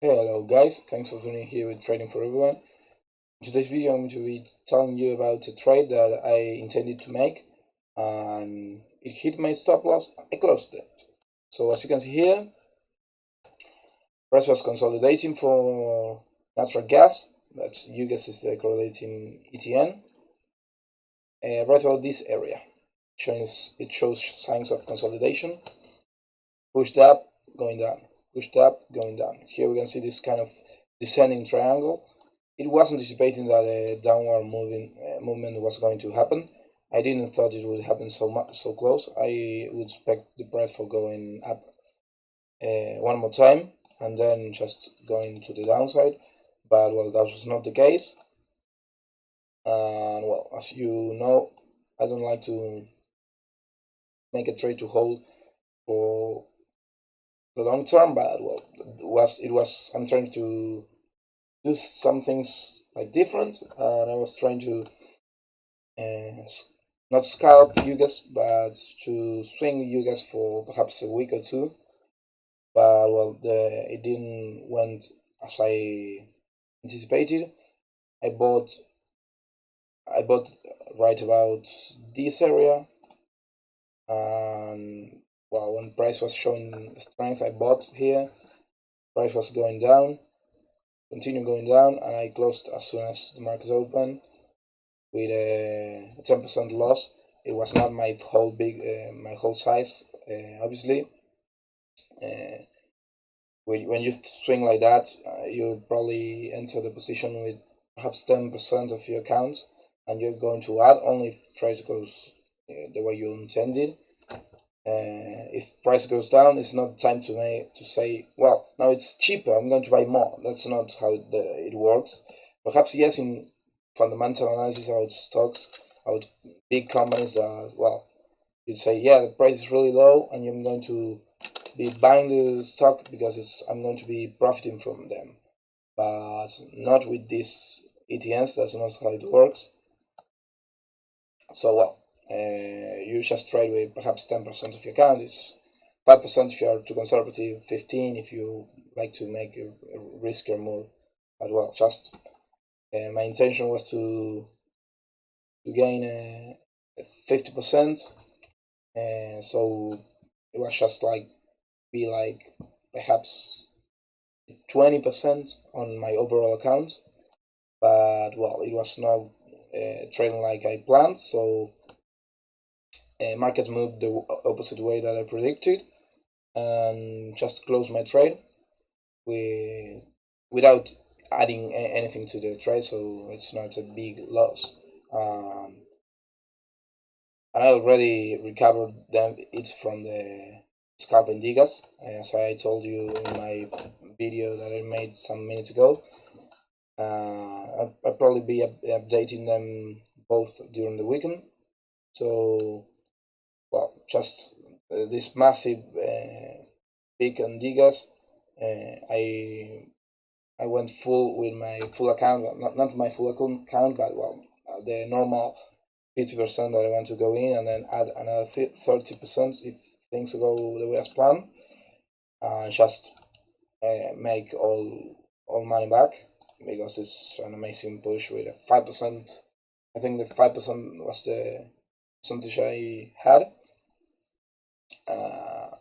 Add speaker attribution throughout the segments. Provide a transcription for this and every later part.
Speaker 1: Hello guys, thanks for tuning here with Trading for Everyone. In today's video I'm going to be telling you about a trade that I intended to make and it hit my stop loss. I closed it. So as you can see here, price was consolidating for natural gas. That's UGAZ is the correlating ETN. Right about this area. It shows signs of consolidation. Pushed up, going down. Pushed up, going down. Here we can see this kind of descending triangle. It was anticipating that a downward movement was going to happen. I didn't thought it would happen so close. I would expect the price for going up one more time and then just going to the downside. But well, that was not the case. And well, as you know, I don't like to make a trade to hold for the long term. But well, it was. I'm trying to do some things like different, and I was trying to not scalp UGAZ, but to swing UGAZ for perhaps a week or two. But well, it didn't went as I anticipated. I bought I bought right about this area, and well, when price was showing strength, I bought here. Price was going down, continue going down, and I closed as soon as the market opened with a 10% loss. It was not my my whole size, obviously. Uh, when you swing like that, you probably enter the position with perhaps 10% of your account, and you're going to add only if trade goes the way you intended. If price goes down, it's not time to say, well, now it's cheaper, I'm going to buy more. That's not how it works. Perhaps yes, in fundamental analysis about stocks, about big companies that, well, you'd say, yeah, the price is really low, and you're going to be buying the stock because I'm going to be profiting from them. But not with these ETNs. That's not how it works. So well, you just trade with perhaps 10% of your account. It's 5% if you are too conservative, 15 if you like to make a riskier move. But well, just my intention was to gain 50%, and so it was just like be like perhaps 20% on my overall account. But well, it was not trading like I planned, so market moved the opposite way that I predicted, and just closed my trade without adding anything to the trade, so it's not a big loss. And I already recovered them. It's from the scalping DGAZ, as I told you in my video that I made some minutes ago. I'll probably be updating them both during the weekend. So, well, just this massive peak on DGAZ, I went full with my full account, not my full account, but well, the normal 50% that I want to go in, and then add another 30% if things go the way as planned, and just make all money back because it's an amazing push with a 5%. I think the 5% was the percentage I had. Uh,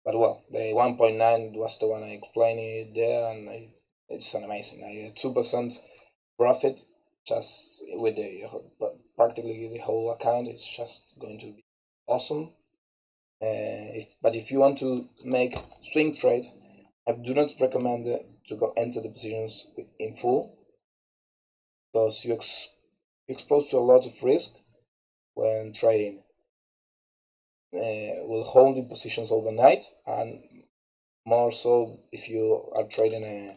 Speaker 1: but well, the 1.9 was the one I explained it there, and it's an amazing. I 2% profit just with the practically the whole account. It's just going to be awesome. But if you want to make swing trade, I do not recommend to go enter the positions in full because you're exposed to a lot of risk when trading. Will hold in positions overnight, and more so if you are trading a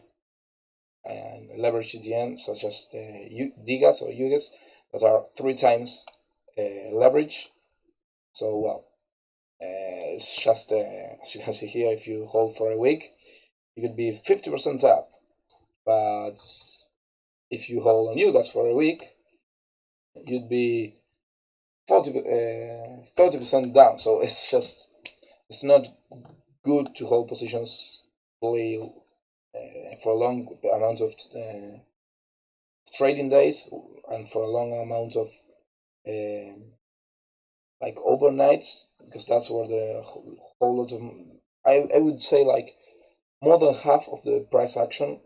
Speaker 1: leverage ETN such as the DGAZ or UGAZ that are 3 times leverage. So well, it's just as you can see here, if you hold for a week, you could be 50% up, but if you hold on UGAZ for a week, you'd be 30% down. So it's not good to hold positions fully for a long amount of trading days and for a long amount of like overnights, because that's where the whole lot of, I would say like more than half of the price action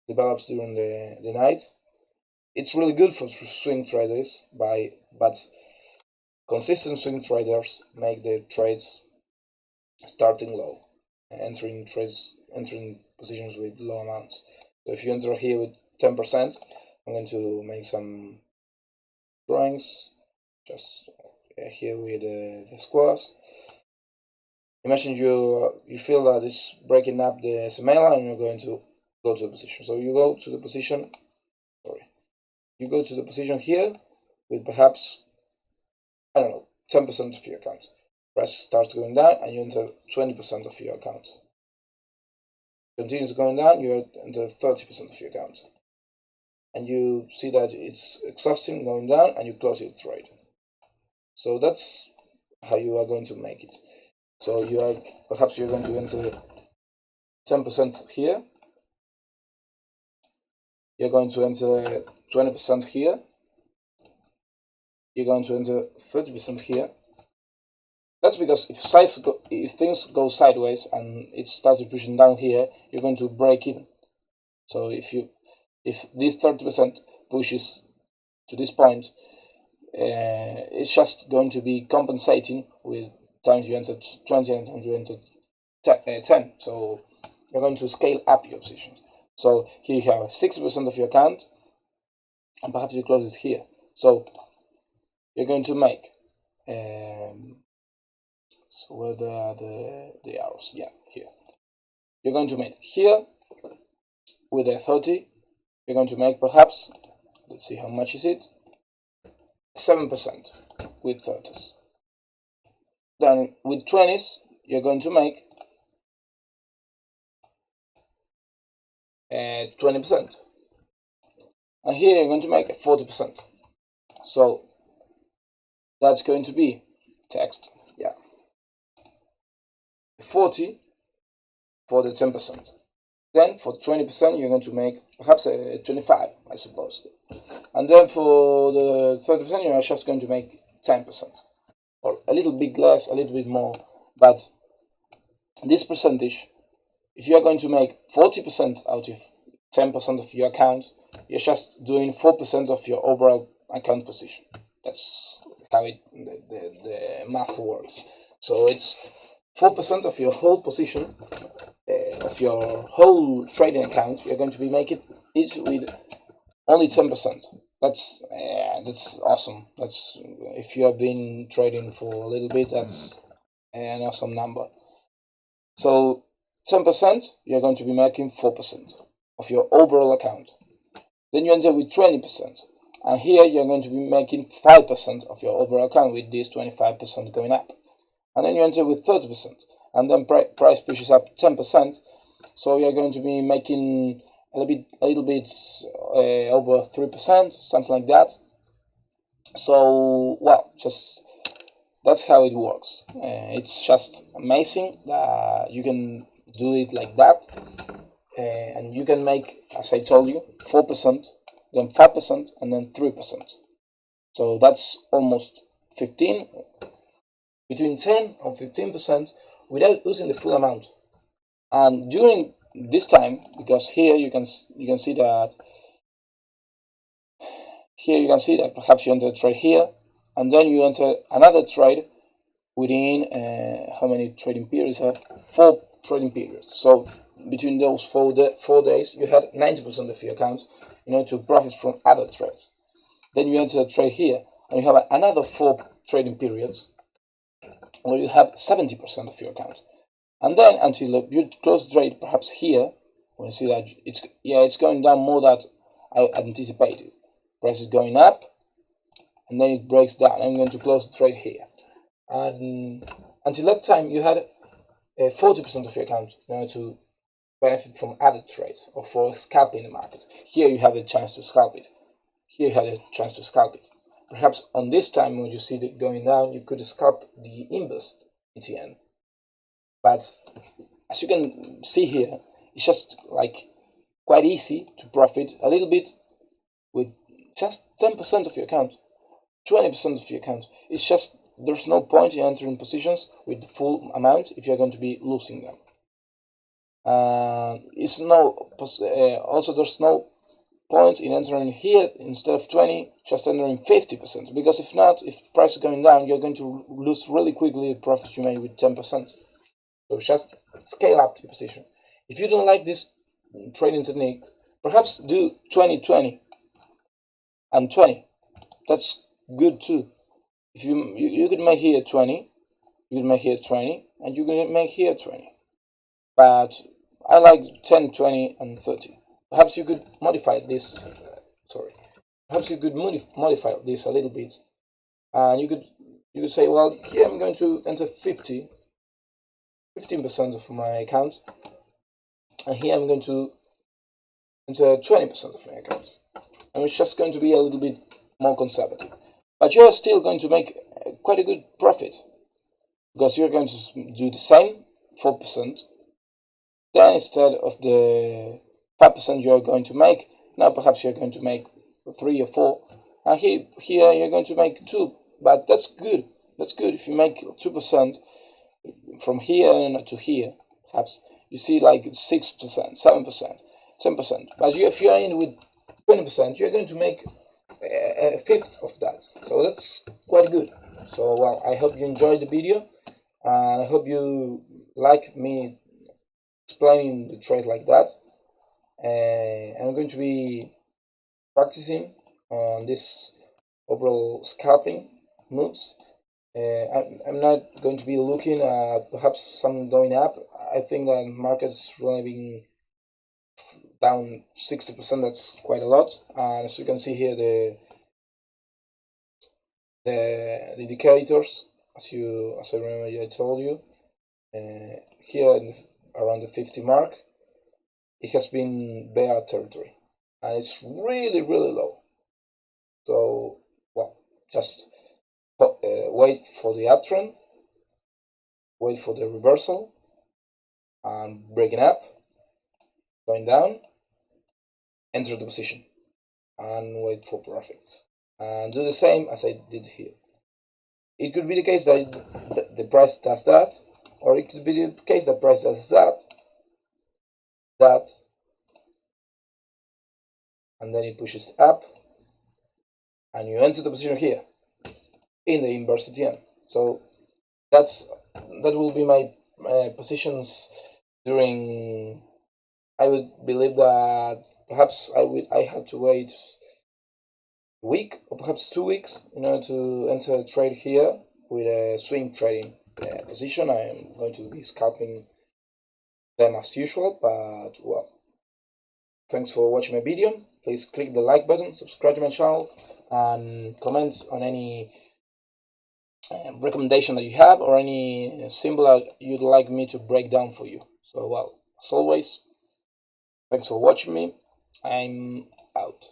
Speaker 1: develops during the night. It's really good for swing traders, but consistent swing traders make their trades starting low, entering positions with low amounts. So if you enter here with 10%, I'm going to make some drawings just here with the squares. Imagine you feel that it's breaking up the SMA line, and you're going to go to the position. So you go to the position. You go to the position here with perhaps, I don't know, 10% of your account. Price starts going down, and you enter 20% of your account. Continues going down, you enter 30% of your account. And you see that it's exhausting going down, and you close your trade. So that's how you are going to make it. So perhaps you're going to enter 10% here. You're going to enter 20% here. You're going to enter 30% here. That's because if things go sideways and it starts pushing down here, you're going to break even. So if this 30% pushes to this point, it's just going to be compensating with times you entered 20 and times you entered 10. So you're going to scale up your positions. So here you have 60% of your account, and perhaps you close it here. So you're going to make so where the arrows? Yeah, here. You're going to make here with a 30. You're going to make perhaps, let's see how much is it, 7% with 30s. Then with 20s, you're going to make 20%. And here you're going to make 40%. So that's going to be text, yeah, 40 for the 10%. Then for 20%, you're going to make perhaps a 25, I suppose. And then for the 30%, you're just going to make 10%. Or a little bit less, a little bit more. But this percentage, if you're going to make 40% out of 10% of your account, you're just doing 4% of your overall account position. That's how the math works. So it's 4% of your whole position, of your whole trading account. You're going to be making it with only 10%. That's awesome. That's, if you have been trading for a little bit, that's an awesome number. So 10%, you're going to be making 4% of your overall account. Then you enter with 20%, and here you're going to be making 5% of your overall account with this 25% going up. And then you enter with 30%, and then price pushes up 10%, so you're going to be making a little bit over 3%, something like that. So, well, just that's how it works. It's just amazing that you can do it like that, and you can make, as I told you, 4%, then 5%, and then 3%. So that's almost 15, between 10 and 15% without using the full amount. And during this time, because here you can see that perhaps you enter a trade here, and then you enter another trade within how many trading periods? I have 4 trading periods. So between those 4 days, you had 90% of your account to profit from other trades. Then you enter a trade here, and you have another 4 trading periods where you have 70% of your account. And then until you close the trade, perhaps here, when you see that it's going down more than I anticipated. Price is going up, and then it breaks down. I'm going to close the trade here. And until that time, you had 40% of your account to benefit from other trades or for scalping the market. Here you have a chance to scalp it. Here you had a chance to scalp it. Perhaps on this time, when you see it going down, you could scalp the inverse ETN. But as you can see here, It's just like quite easy to profit a little bit with just 10% of your account, 20% of your account. It's just there's no point in entering positions with the full amount if you're going to be losing them. It's no also there's no point in entering here instead of 20, just entering 50%, because if not, if the price is going down, you're going to lose really quickly the profit you made with 10%. So just scale up your position. If you don't like this trading technique, perhaps do 20-20 and 20. That's good too. If you could make here 20, you could make here 20, and you can make here 20. But I like 10, 20, and 30. Perhaps you could modify this. Perhaps you could modify this a little bit, and you could say, well, here I'm going to enter 15% of my account, and here I'm going to enter 20% of my account. And it's just going to be a little bit more conservative, but you're still going to make quite a good profit, because you're going to do the same 4%. Then instead of the 5% you're going to make, now perhaps you're going to make 3 or 4, and here you're going to make 2. But that's good. That's good. If you make 2% from here to here, perhaps you see like 6%, 7%, 10%. But if you're in with 20%, you're going to make a fifth of that. So that's quite good. So well, I hope you enjoyed the video, and I hope you like me explaining the trade like that. I'm going to be practicing on this overall scalping moves. I'm not going to be looking at perhaps some going up. I think that market's really been down 60%. That's quite a lot. And as you can see here, the indicators, as I remember I told you, here around the 50 mark, it has been bear territory, and it's really low. So well, just wait for the uptrend, wait for the reversal, and breaking up, going down, enter the position, and wait for profits, and do the same as I did here. It could be the case that the price does that, or it could be the case that price does that, and then it pushes up, and you enter the position here in the inverse CTN. So that will be my positions during. I would believe that perhaps I have to wait a week or perhaps 2 weeks in order to enter a trade here with a swing trading position. I am going to be scalping them as usual, but well, thanks for watching my video. Please click the like button, subscribe to my channel, and comment on any recommendation that you have or any symbol you'd like me to break down for you. So well, as always, thanks for watching me. I'm out.